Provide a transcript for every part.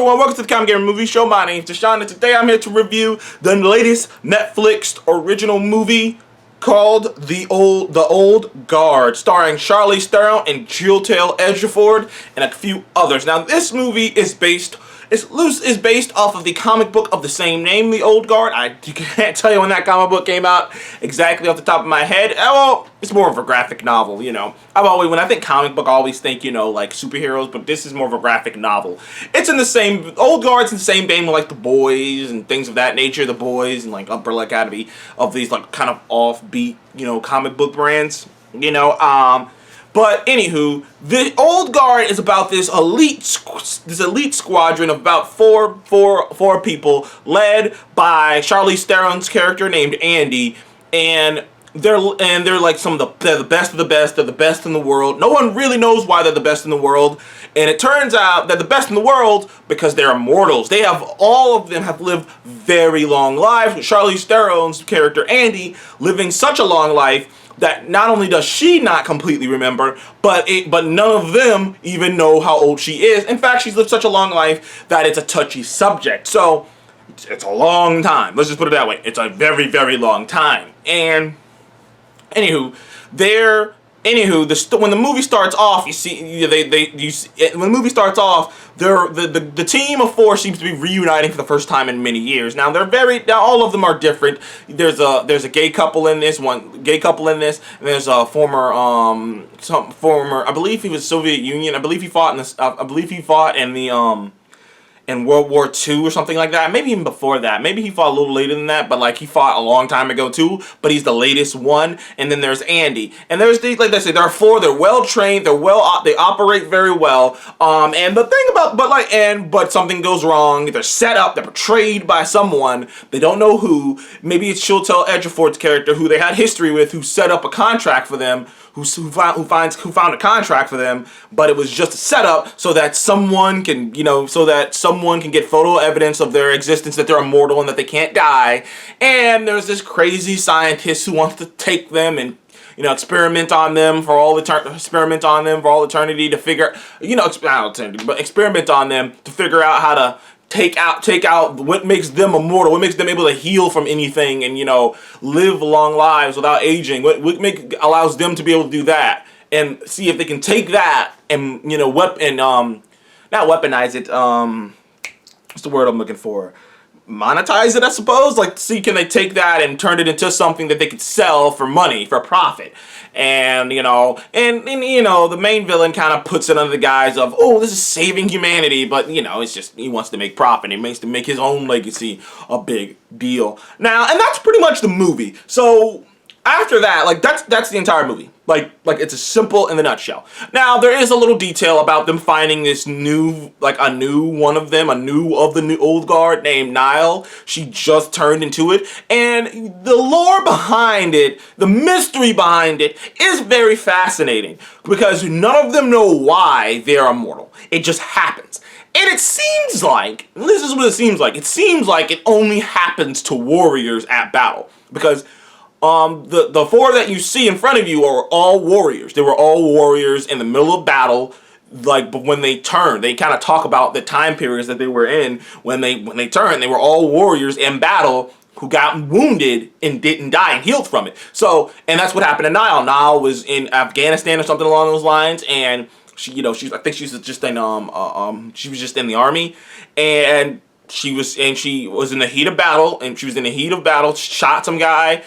everyone, welcome to the Comic Gamer Movie Show. My name is Deshaun, and today I'm here to review the latest Netflix original movie called The Old Guard, starring Charlize Theron and Chiwetel Ejiofor and a few others. Now, this movie is based off of the comic book of the same name, The Old Guard. I can't tell you when that comic book came out exactly off the top of my head. Well, it's more of a graphic novel, you know. When I think comic book, I always think, you know, like superheroes, but this is more of a graphic novel. It's in the same, Old Guard's in the same vein with like The Boys and things of that nature, The Boys and like Umbrella Academy, of these like kind of offbeat, you know, comic book brands, you know. But anywho, The Old Guard is about this elite squadron of about four people, led by Charlize Theron's character named Andy, and they're like they're the best of the best. They're the best in the world. No one really knows why they're the best in the world, and it turns out they're the best in the world because they're immortals. All of them have lived very long lives. With Charlize Theron's character Andy living such a long life that not only does she not completely remember, but none of them even know how old she is. In fact, she's lived such a long life that it's a touchy subject. So it's a long time. Let's just put it that way. It's a very, very long time. And anywho, when the movie starts off, you see when the movie starts off, the team of four seems to be reuniting for the first time in many years. Now all of them are different. There's a gay couple in this, and there's a former I believe he was Soviet Union. I believe he fought in World War II or something like that. Maybe even before that. Maybe he fought a little later than that, but like he fought a long time ago too, but he's the latest one. And then there's Andy. And there's these, like I said, there are four, they're well trained, they operate very well. And the thing about, but something goes wrong. They're set up, they're betrayed by someone. They don't know who. Maybe it's Chiwetel Ejiofor's character, who they had history with, who set up a contract for them, who found a contract for them, but it was just a setup so that someone can get photo evidence of their existence, that they're immortal and that they can't die. And there's this crazy scientist who wants to take them and, you know, experiment on them for all eternity to figure, experiment on them to figure out how to take out what makes them immortal, what makes them able to heal from anything and, you know, live long lives without aging, what allows them to be able to do that, and see if they can take that and, you know, not weaponize it, what's the word I'm looking for? Monetize it, I suppose. Like, see, can they take that and turn it into something that they could sell for money, for profit? And, you know, the main villain kind of puts it under the guise of, oh, this is saving humanity, but, you know, it's just, he wants to make profit. He makes to make his own legacy a big deal. Now, and that's pretty much the movie. So after that, like, that's the entire movie. Like it's a simple in the nutshell. Now, there is a little detail about them finding this a new of the new Old Guard named Nile. She just turned into it. And the lore behind it, the mystery behind it, is very fascinating. Because none of them know why they're immortal. It just happens. And it seems like, this is what it seems like it only happens to warriors at battle. Because the four that you see in front of you are all warriors. They were all warriors in the middle of battle. Like, but when they turned, they kind of talk about the time periods that they were in when they turned. They were all warriors in battle who got wounded and didn't die and healed from it. So, and that's what happened to Nile. Nile was in Afghanistan or something along those lines, and she was just in the army, and she was in the heat of battle, shot some guy,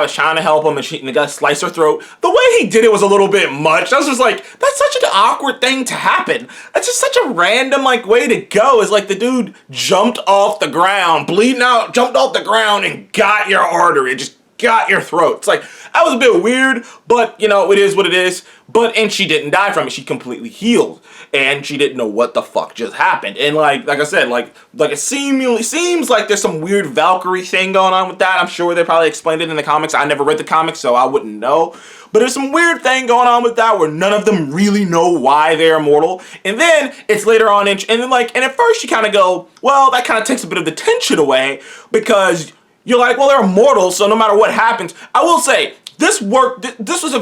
was trying to help him, and the guy sliced her throat. The way he did it was a little bit much. I was just like, that's such an awkward thing to happen. That's just such a random, like, way to go. It's like the dude jumped off the ground, bleeding out, jumped off the ground and got your artery, just got your throat. It's like, that was a bit weird, but, you know, it is what it is. And she didn't die from it. She completely healed. And she didn't know what the fuck just happened. And like I said, like it seems like there's some weird Valkyrie thing going on with that. I'm sure they probably explained it in the comics. I never read the comics, so I wouldn't know. But there's some weird thing going on with that where none of them really know why they're immortal. And then it's later on, and at first you kind of go, well, that kind of takes a bit of the tension away, because you're like, well, they're immortal, so no matter what happens. I will say, this worked. This was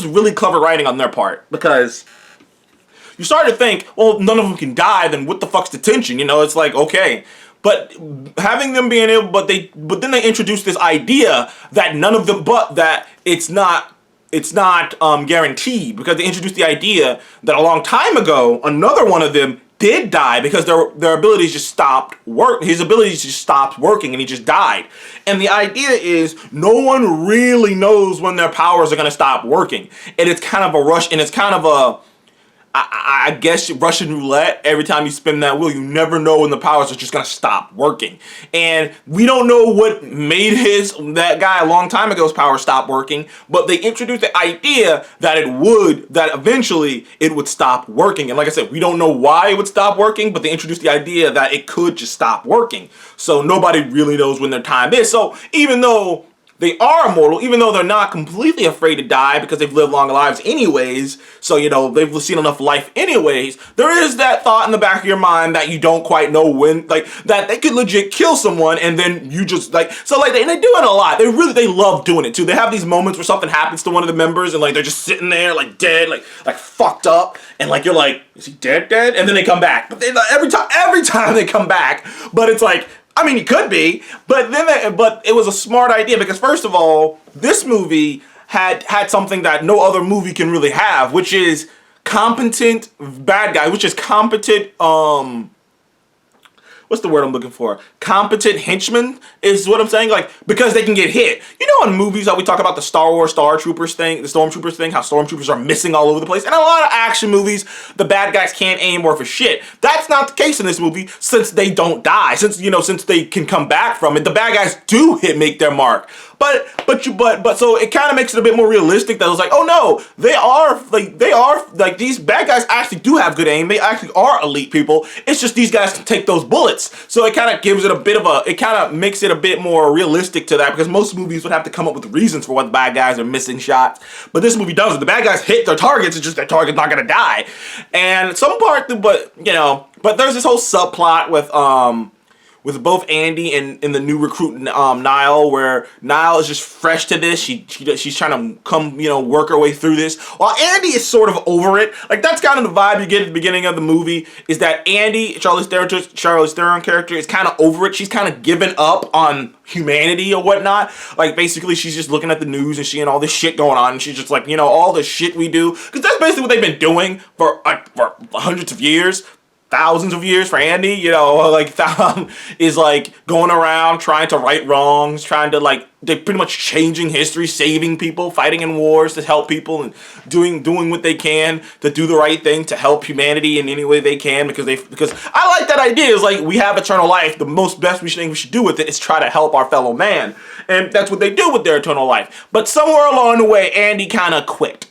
really clever writing on their part, because you start to think, well, none of them can die, then what the fuck's the tension? You know, it's like, okay. But having them being able, but then they introduced this idea that none of them, but that it's not guaranteed, because they introduced the idea that a long time ago, another one of them did die because their abilities just stopped his abilities just stopped working and he just died. And the idea is no one really knows when their powers are going to stop working. And it's kind of a rush, and it's kind of a, I guess, Russian roulette. Every time you spin that wheel, you never know when the powers are just going to stop working. And we don't know what made that guy a long time ago's power stop working, but they introduced the idea that eventually it would stop working. And like I said, we don't know why it would stop working, but they introduced the idea that it could just stop working. So nobody really knows when their time is. So even though they are immortal, even though they're not completely afraid to die because they've lived long lives anyways, so, you know, they've seen enough life anyways, there is that thought in the back of your mind that you don't quite know when, like, that they could legit kill someone and then you just, like, so, like, they do it a lot. They love doing it, too. They have these moments where something happens to one of the members and, like, they're just sitting there, like, dead, like fucked up, and, like, you're like, is he dead? And then they come back. But every time they come back, but it's like, I mean, he could be, but it was a smart idea, because first of all, this movie had something that no other movie can really have, which is competent bad guy, which is competent, what's the word I'm looking for? Competent henchmen is what I'm saying. Like, because they can get hit. You know, in movies how we talk about the Star Wars Stormtroopers thing, how stormtroopers are missing all over the place. And a lot of action movies, the bad guys can't aim worth a shit. That's not the case in this movie, since they don't die. Since they can come back from it, the bad guys do make their mark. But so it kind of makes it a bit more realistic, that it was like, oh no, they are like these bad guys actually do have good aim. They actually are elite people. It's just these guys can take those bullets. So it kind of gives it it kind of makes it a bit more realistic to that, because most movies would have to come up with reasons for why the bad guys are missing shots. But this movie doesn't. The bad guys hit their targets. It's just their target's not gonna die. And some part, but there's this whole subplot with both Andy and the new recruit Niall, where Niall is just fresh to this. She's trying to come, work her way through this, while Andy is sort of over it. Like, that's kind of the vibe you get at the beginning of the movie, is that Andy, Charlize Theron character, is kind of over it. She's kind of given up on humanity or whatnot. Like, basically, she's just looking at the news and seeing all this shit going on, and she's just like, all the shit we do, because that's basically what they've been doing for hundreds of years. Thousands of years for Andy, is like going around trying to right wrongs, they're pretty much changing history, saving people, fighting in wars to help people, and doing what they can to do the right thing to help humanity in any way they can, because I like that idea. Is like, we have eternal life. The best thing we should do with it is try to help our fellow man, and that's what they do with their eternal life. But somewhere along the way, Andy kind of quit.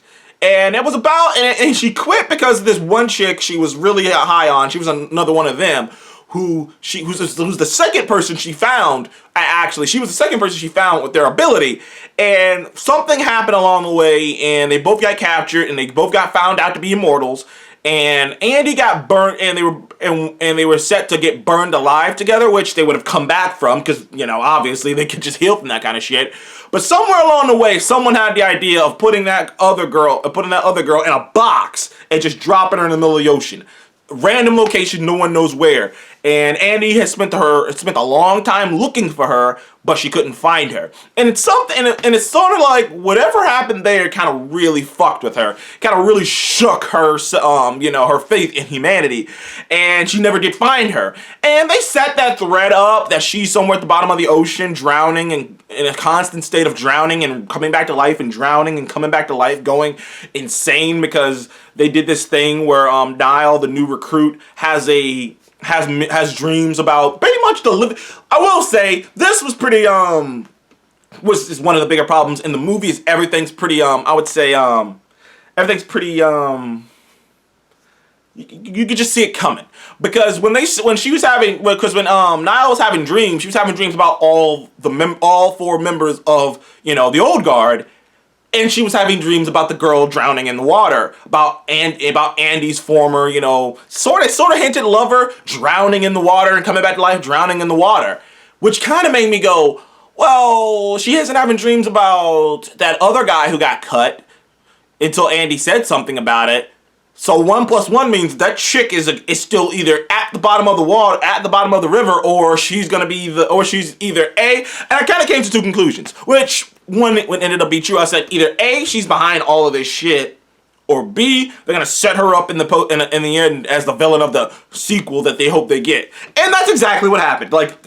And it was and she quit because this one chick she was really high on. She was another one of them who's the second person she found. Actually, she was the second person she found with their ability. And something happened along the way, and they both got captured, and they both got found out to be immortals. And Andy got burnt, and they were set to get burned alive together, which they would have come back from, because obviously they could just heal from that kind of shit. But somewhere along the way, someone had the idea of putting that other girl in a box and just dropping her in the middle of the ocean. Random location, no one knows where. And Andy has spent a long time looking for her, but she couldn't find her. And it's sort of like whatever happened there kind of really fucked with her. Kind of really shook her, her faith in humanity. And she never did find her. And they set that thread up that she's somewhere at the bottom of the ocean, drowning, and in a constant state of drowning and coming back to life, and drowning and coming back to life, going insane, because they did this thing where Niall, the new recruit, has dreams about pretty much the living. I will say this was pretty is one of the bigger problems in the movie, is everything's pretty I would say everything's pretty you could just see it coming, because when Niall was having dreams, she was having dreams about all four members of the old guard. And she was having dreams about the girl drowning in the water, about Andy's former, sort of hinted lover drowning in the water and coming back to life, drowning in the water, which kind of made me go, well, she isn't having dreams about that other guy who got cut until Andy said something about it. So 1 plus 1 means that chick is still either at the bottom of the water, at the bottom of the river, or she's either A. And I kind of came to two conclusions, which one ended up being true. I said either A, she's behind all of this shit, or B, they're gonna set her up in the end as the villain of the sequel that they hope they get. And that's exactly what happened. Like,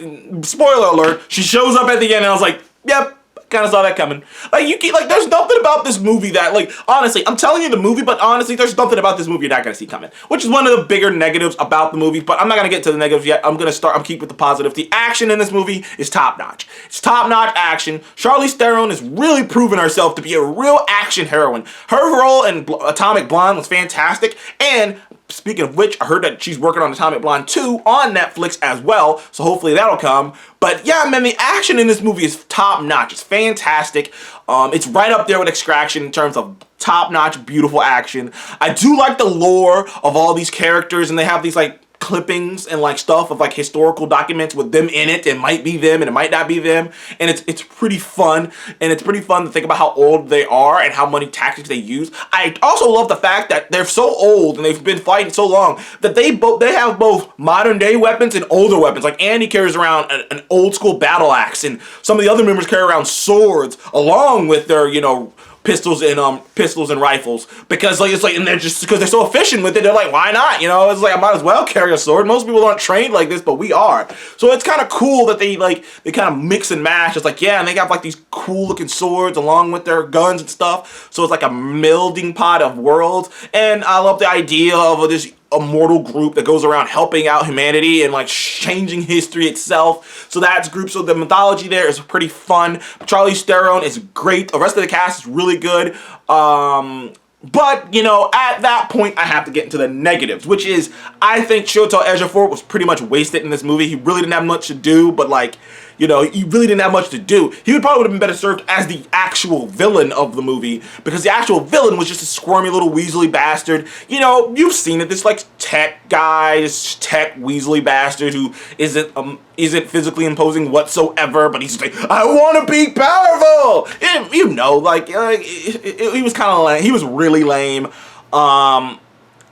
spoiler alert, she shows up at the end, and I was like, yep. Kind of saw that coming. There's nothing about this movie that, like, honestly, I'm telling you the movie, but honestly, there's nothing about this movie you're not gonna see coming, which is one of the bigger negatives about the movie. But I'm not gonna get to the negatives yet. I'm keep with the positive. The action in this movie is top notch. It's top notch action. Charlize Theron is really proving herself to be a real action heroine. Her role in Atomic Blonde was fantastic, and speaking of which, I heard that she's working on Atomic Blonde 2 on Netflix as well, so hopefully that'll come. But yeah, man, the action in this movie is top-notch. It's fantastic. It's right up there with Extraction in terms of top-notch, beautiful action. I do like the lore of all these characters, and they have these, like, clippings and like stuff of like historical documents with them in it. It might be them and it might not be them, and it's pretty fun. And it's pretty fun to think about how old they are and how many tactics they use. I also love the fact that they're so old and they've been fighting so long that they have both modern day weapons and older weapons. Like Andy carries around an old school battle axe, and some of the other members carry around swords along with their, you know, pistols and rifles, because like it's like, and they're just, because they're so efficient with it, they're like, why not? You know, it's like, I might as well carry a sword. Most people aren't trained like this, but we are. So it's kind of cool that they kind of mix and match. It's like, yeah, and they got like these cool looking swords along with their guns and stuff. So it's like a melding pot of worlds. And I love the idea of this immortal group that goes around helping out humanity and like changing history itself. So that's group. So the mythology there is pretty fun. Charlize Theron is great. The rest of the cast is really good. But, you know, at that point, I have to get into the negatives, which is, I think Chiwetel Ejiofor was pretty much wasted in this movie. He really didn't have much to do, but like, you know, he really didn't have much to do. He would probably would have been better served as the actual villain of the movie, because the actual villain was just a squirmy little Weasley bastard. You know, you've seen it. This like tech guy, this tech Weasley bastard who isn't physically imposing whatsoever, but he's like, I want to be powerful. And, you know, like he was kind of lame. He was really lame.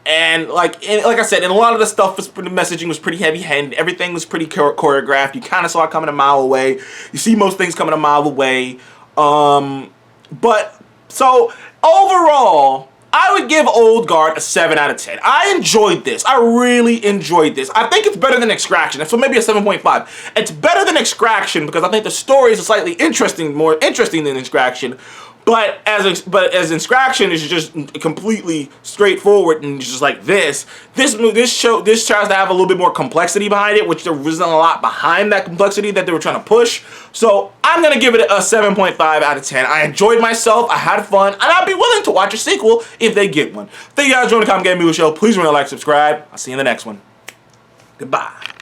And like I said, and a lot of the stuff was, the messaging was pretty heavy-handed. Everything was pretty choreographed. You kind of saw it coming a mile away. You see most things coming a mile away. But so overall, I would give Old Guard a 7 out of 10. I enjoyed this. I really enjoyed this. I think it's better than Extraction, so maybe a 7.5. It's better than Extraction because I think the story is slightly more interesting than Extraction. But as Extraction is just completely straightforward and just like this tries to have a little bit more complexity behind it, which there wasn't a lot behind that complexity that they were trying to push. So I'm gonna give it a 7.5 out of 10. I enjoyed myself, I had fun, and I'd be willing to watch a sequel if they get one. Thank you guys for joining the Common Game Movie Show. Please remember to like, subscribe. I'll see you in the next one. Goodbye.